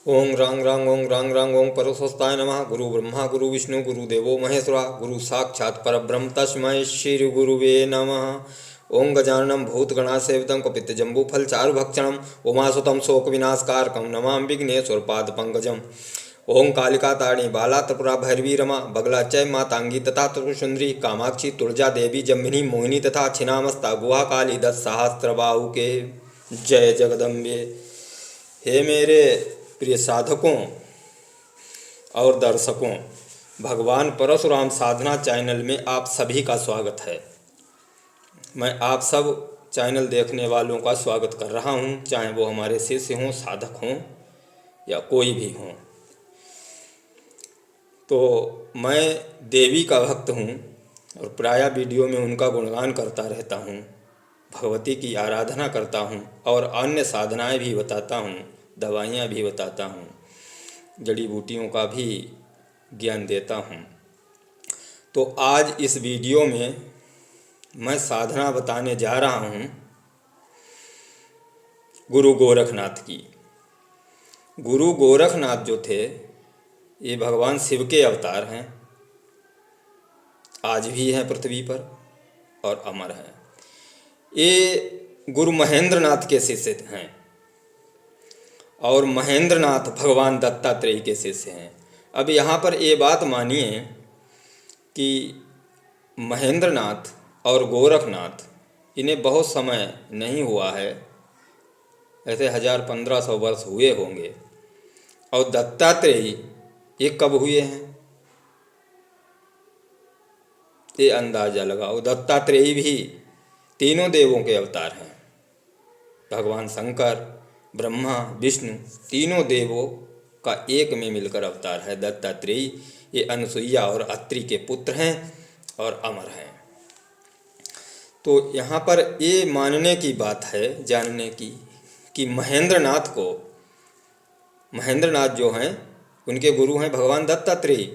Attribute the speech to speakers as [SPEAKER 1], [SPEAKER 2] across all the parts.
[SPEAKER 1] ओं रांग रांग ओं रांग रांग ओं परस्वस्ताय नमः। गुरु ब्रह्मा गुरु विष्णु गुरुदेवो महेश्वरा गुरु साक्षात् परब्रह्म तस्मै श्री गुरुवे नमः। ओं गजाननं भूतगणासेवितं कपित्तजम्बूफलचारुभक्षणं उमासुतं शोकविनाशकारकं नमामि विघ्नेश्वरपादपङ्कजम्। ओं कालिका तारिणी बाला त्रिपुरा भैरवी रमा बगलाचय मातांगी तथा त्रिपुरसुंदरी कामाक्षी तुलजा देवी जम्बिनी मोहिनी तथा छिन्नामस्ता गुहा काली 10 सहस्त्रबाहु के। जय जगदम्बे। हे मेरे प्रिय साधकों और दर्शकों, भगवान परशुराम साधना चैनल में आप सभी का स्वागत है। मैं आप सब चैनल देखने वालों का स्वागत कर रहा हूं, चाहे वो हमारे शिष्य हों, साधक हों या कोई भी हों। तो मैं देवी का भक्त हूं और प्रायः वीडियो में उनका गुणगान करता रहता हूं, भगवती की आराधना करता हूं और अन्य साधनाएं भी बताता हूं, दवाइयाँ भी बताता हूँ, जड़ी बूटियों का भी ज्ञान देता हूँ। तो आज इस वीडियो में मैं साधना बताने जा रहा हूँ गुरु गोरखनाथ की। गुरु गोरखनाथ जो थे ये भगवान शिव के अवतार हैं, आज भी हैं पृथ्वी पर और अमर हैं। ये गुरु महेंद्रनाथ के शिष्य हैं और महेंद्रनाथ भगवान दत्तात्रेय के शिष्य हैं। अब यहाँ पर ये बात मानिए कि महेंद्रनाथ और गोरखनाथ इन्हें बहुत समय नहीं हुआ है, ऐसे 1000-1500 वर्ष हुए होंगे। और दत्तात्रेय ये कब हुए हैं ये अंदाज़ा लगाओ। दत्तात्रेय भी तीनों देवों के अवतार हैं, भगवान शंकर, ब्रह्मा, विष्णु, तीनों देवों का एक में मिलकर अवतार है दत्तात्रेय। ये अनुसुईया और अत्रि के पुत्र हैं और अमर हैं। तो यहाँ पर ये मानने की बात है, जानने की, कि महेंद्रनाथ जो हैं उनके गुरु हैं भगवान दत्तात्रेय।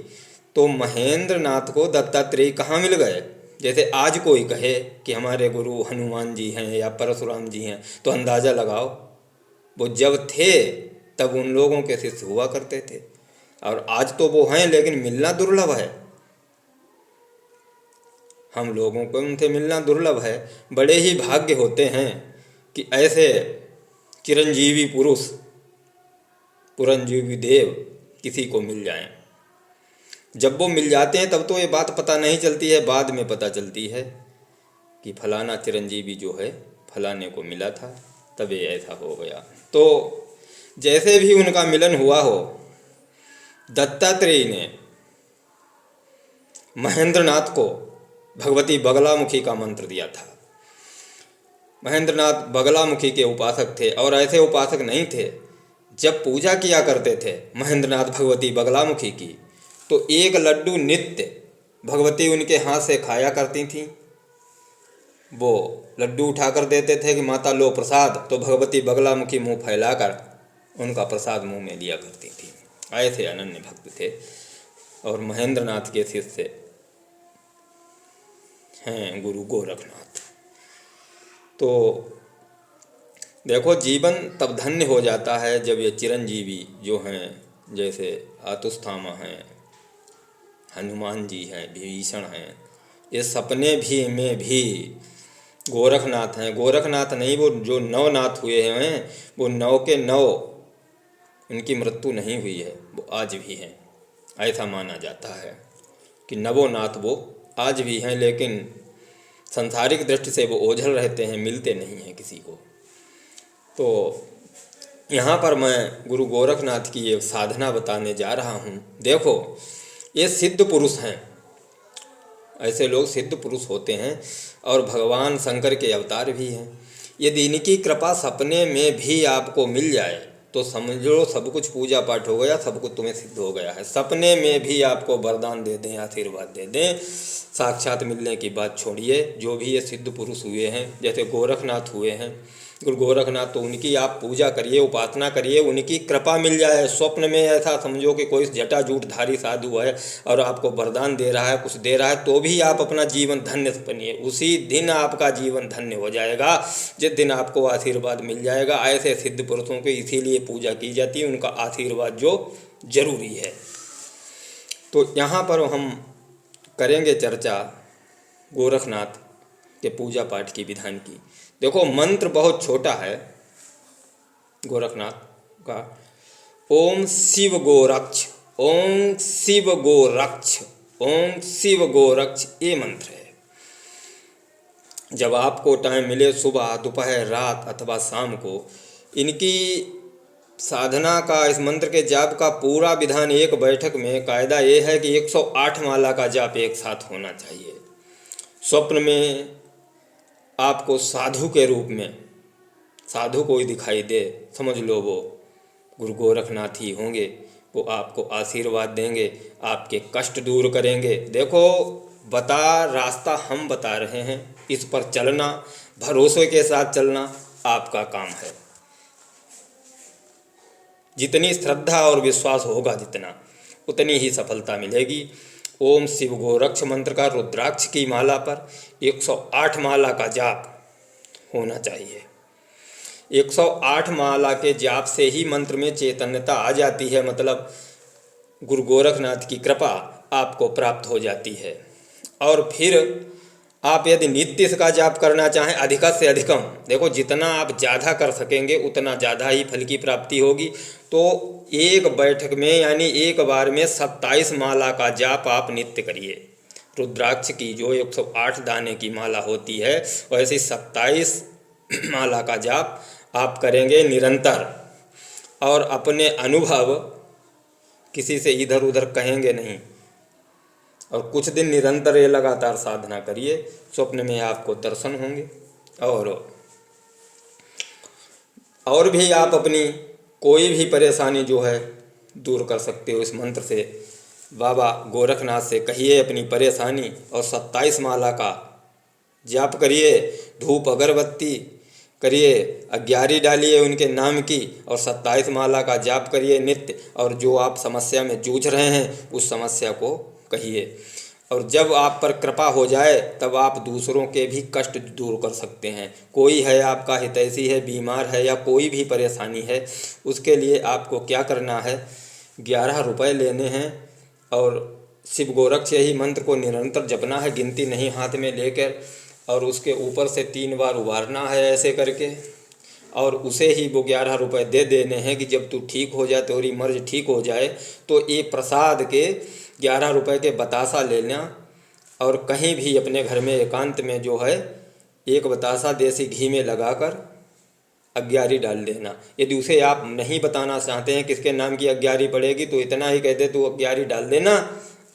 [SPEAKER 1] तो महेंद्रनाथ को दत्तात्रेय कहाँ मिल गए? जैसे आज कोई कहे कि हमारे गुरु हनुमान जी हैं या परशुराम जी हैं, तो अंदाज़ा लगाओ वो जब थे तब उन लोगों के शिष्य हुआ करते थे, और आज तो वो हैं लेकिन मिलना दुर्लभ है। हम लोगों को उनसे मिलना दुर्लभ है। बड़े ही भाग्य होते हैं कि ऐसे चिरंजीवी पुरुष, पुरंजीवी देव किसी को मिल जाएं। जब वो मिल जाते हैं तब तो ये बात पता नहीं चलती है, बाद में पता चलती है कि फलाना चिरंजीवी जो है फलाने को मिला था, तब ये ऐसा हो गया। तो जैसे भी उनका मिलन हुआ हो, दत्तात्रेय ने महेंद्रनाथ को भगवती बगलामुखी का मंत्र दिया था। महेंद्रनाथ बगलामुखी के उपासक थे और ऐसे उपासक नहीं थे। जब पूजा किया करते थे महेंद्रनाथ भगवती बगलामुखी की, तो एक लड्डू नित्य भगवती उनके हाथ से खाया करती थीं। वो लड्डू उठाकर देते थे कि माता लो प्रसाद, तो भगवती बगलामुखी मुंह फैलाकर उनका प्रसाद मुंह में लिया करती थी। ऐसे अनन्य भक्त थे और महेंद्रनाथ के शिष्य हैं गुरु गोरखनाथ। तो देखो, जीवन तब धन्य हो जाता है जब ये चिरंजीवी जो हैं, जैसे आतुस्थामा हैं, हनुमान जी हैं, विभीषण हैं, ये सपने भी में भी गोरखनाथ हैं। गोरखनाथ नहीं, वो जो नवनाथ हुए हैं, वो 9 के 9 उनकी मृत्यु नहीं हुई है, वो आज भी हैं। ऐसा माना जाता है कि नवोनाथ वो आज भी हैं, लेकिन सांसारिक दृष्टि से वो ओझल रहते हैं, मिलते नहीं हैं किसी को। तो यहाँ पर मैं गुरु गोरखनाथ की एक साधना बताने जा रहा हूँ। देखो, ये सिद्ध पुरुष हैं, ऐसे लोग सिद्ध पुरुष होते हैं और भगवान शंकर के अवतार भी हैं। यदि इनकी कृपा सपने में भी आपको मिल जाए तो समझो सब कुछ पूजा पाठ हो गया, सब कुछ तुम्हें सिद्ध हो गया है। सपने में भी आपको वरदान दे दें, आशीर्वाद दे दें, साक्षात मिलने की बात छोड़िए। जो भी ये सिद्ध पुरुष हुए हैं, जैसे गोरखनाथ हुए हैं, गुरु गोरखनाथ, तो उनकी आप पूजा करिए, उपासना करिए, उनकी कृपा मिल जाए। स्वप्न में ऐसा समझो कि कोई जटाजूटधारी साधु है और आपको वरदान दे रहा है, कुछ दे रहा है, तो भी आप अपना जीवन धन्य बनिए। उसी दिन आपका जीवन धन्य हो जाएगा, जिस दिन आपको आशीर्वाद मिल जाएगा। ऐसे सिद्ध पुरुषों की इसीलिए पूजा की जाती है, उनका आशीर्वाद जो जरूरी है। तो यहाँ पर हम करेंगे चर्चा गोरखनाथ के पूजा पाठ की विधान की। देखो, मंत्र बहुत छोटा है गोरखनाथ का। ओम शिव गोरक्ष, ओम शिव गोरक्ष, ओम शिव गोरक्ष, ये मंत्र है। जब आपको टाइम मिले, सुबह, दोपहर, रात अथवा शाम को, इनकी साधना का, इस मंत्र के जाप का पूरा विधान एक बैठक में। कायदा ये है कि 108 माला का जाप एक साथ होना चाहिए। स्वप्न में आपको साधु के रूप में साधु कोई दिखाई दे, समझ लो वो गुरु गोरखनाथ ही होंगे। वो आपको आशीर्वाद देंगे, आपके कष्ट दूर करेंगे। देखो, रास्ता हम बता रहे हैं, इस पर चलना, भरोसे के साथ चलना आपका काम है। जितनी श्रद्धा और विश्वास होगा, जितना, उतनी ही सफलता मिलेगी। ओम शिव गोरक्ष मंत्र का रुद्राक्ष की माला पर 108 माला का जाप होना चाहिए। 108 माला के जाप से ही मंत्र में चैतन्यता आ जाती है, मतलब गुरु गोरखनाथ की कृपा आपको प्राप्त हो जाती है। और फिर आप यदि नित्य इसका जाप करना चाहें, अधिक से अधिकम, देखो जितना आप ज़्यादा कर सकेंगे उतना ज़्यादा ही फल की प्राप्ति होगी। तो एक बैठक में, यानी एक बार में 27 माला का जाप आप नित्य करिए। रुद्राक्ष की जो 108 दाने की माला होती है, वैसे 27 माला का जाप आप करेंगे निरंतर। और अपने अनुभव किसी से इधर उधर कहेंगे नहीं। और कुछ दिन निरंतर ये लगातार साधना करिए, स्वप्न में आपको दर्शन होंगे। और भी आप अपनी कोई भी परेशानी जो है दूर कर सकते हो इस मंत्र से। बाबा गोरखनाथ से कहिए अपनी परेशानी और 27 माला का जाप करिए, धूप अगरबत्ती करिए, अग्यारी डालिए उनके नाम की, और 27 माला का जाप करिए नित्य। और जो आप समस्या में जूझ रहे हैं उस समस्या को कहिए। और जब आप पर कृपा हो जाए तब आप दूसरों के भी कष्ट दूर कर सकते हैं। कोई है आपका हितैषी है, बीमार है, या कोई भी परेशानी है, उसके लिए आपको क्या करना है, 11 रुपये लेने हैं और शिव गोरक्ष यही मंत्र को निरंतर जपना है, गिनती नहीं, हाथ में लेकर, और उसके ऊपर से 3 बार उबारना है ऐसे करके। और उसे ही वो 11 रुपये दे देने हैं कि जब तू ठीक हो जाए, तेरी मर्ज ठीक हो जाए, तो ये प्रसाद के 11 रुपये के बतासा लेना। और कहीं भी अपने घर में एकांत में जो है, एक बतासा देसी घी में लगाकर अग्यारी डाल देना। यदि उसे आप नहीं बताना चाहते हैं किसके नाम की अग्यारी पड़ेगी, तो इतना ही कह दे तू अग्यारी डाल देना,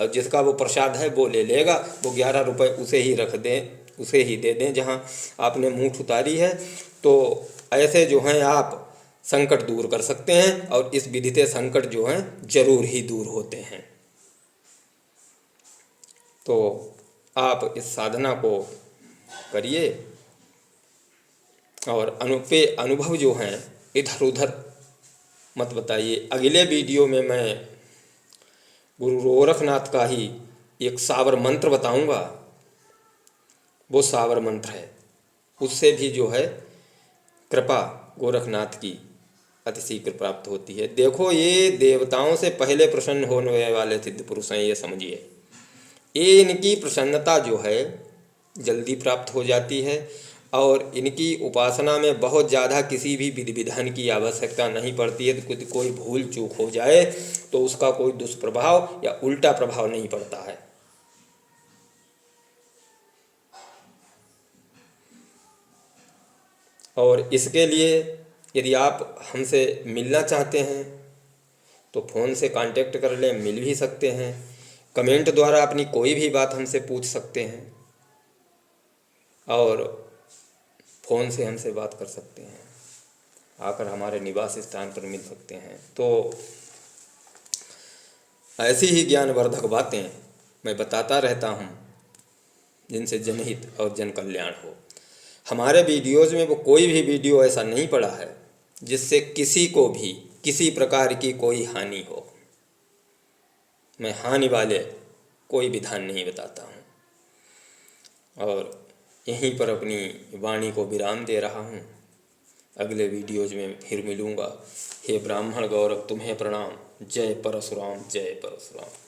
[SPEAKER 1] और जिसका वो प्रसाद है वो ले लेगा। वो 11 रुपये उसे ही रख दें, उसे ही दे दें जहाँ आपने मूठ उतारी है। तो ऐसे जो हैं आप संकट दूर कर सकते हैं, और इस विधि से संकट जो हैं जरूर ही दूर होते हैं। तो आप इस साधना को करिए, और अनुभव जो हैं इधर उधर मत बताइए। अगले वीडियो में मैं गुरु गोरखनाथ का ही एक सावर मंत्र बताऊंगा। वो सावर मंत्र है, उससे भी जो है कृपा गोरखनाथ की अतिशीघ्र प्राप्त होती है। देखो, ये देवताओं से पहले प्रसन्न होने वाले सिद्ध पुरुष हैं, ये समझिए। ये इनकी प्रसन्नता जो है जल्दी प्राप्त हो जाती है, और इनकी उपासना में बहुत ज़्यादा किसी भी विधि विधान की आवश्यकता नहीं पड़ती है। तो कोई भूल चूक हो जाए तो उसका कोई दुष्प्रभाव या उल्टा प्रभाव नहीं पड़ता है। और इसके लिए यदि आप हमसे मिलना चाहते हैं तो फ़ोन से कांटेक्ट कर लें, मिल भी सकते हैं। कमेंट द्वारा अपनी कोई भी बात हमसे पूछ सकते हैं, और फ़ोन से हमसे बात कर सकते हैं, आकर हमारे निवास स्थान पर मिल सकते हैं। तो ऐसी ही ज्ञानवर्धक बातें मैं बताता रहता हूँ, जिनसे जनहित और जन कल्याण हो। हमारे वीडियोज़ में वो कोई भी वीडियो ऐसा नहीं पड़ा है जिससे किसी को भी किसी प्रकार की कोई हानि हो। मैं हानि वाले कोई विधान नहीं बताता हूँ और यहीं पर अपनी वाणी को विराम दे रहा हूँ। अगले वीडियोज में फिर मिलूँगा। हे ब्राह्मण गौरव तुम्हें प्रणाम। जय परशुराम, जय परशुराम।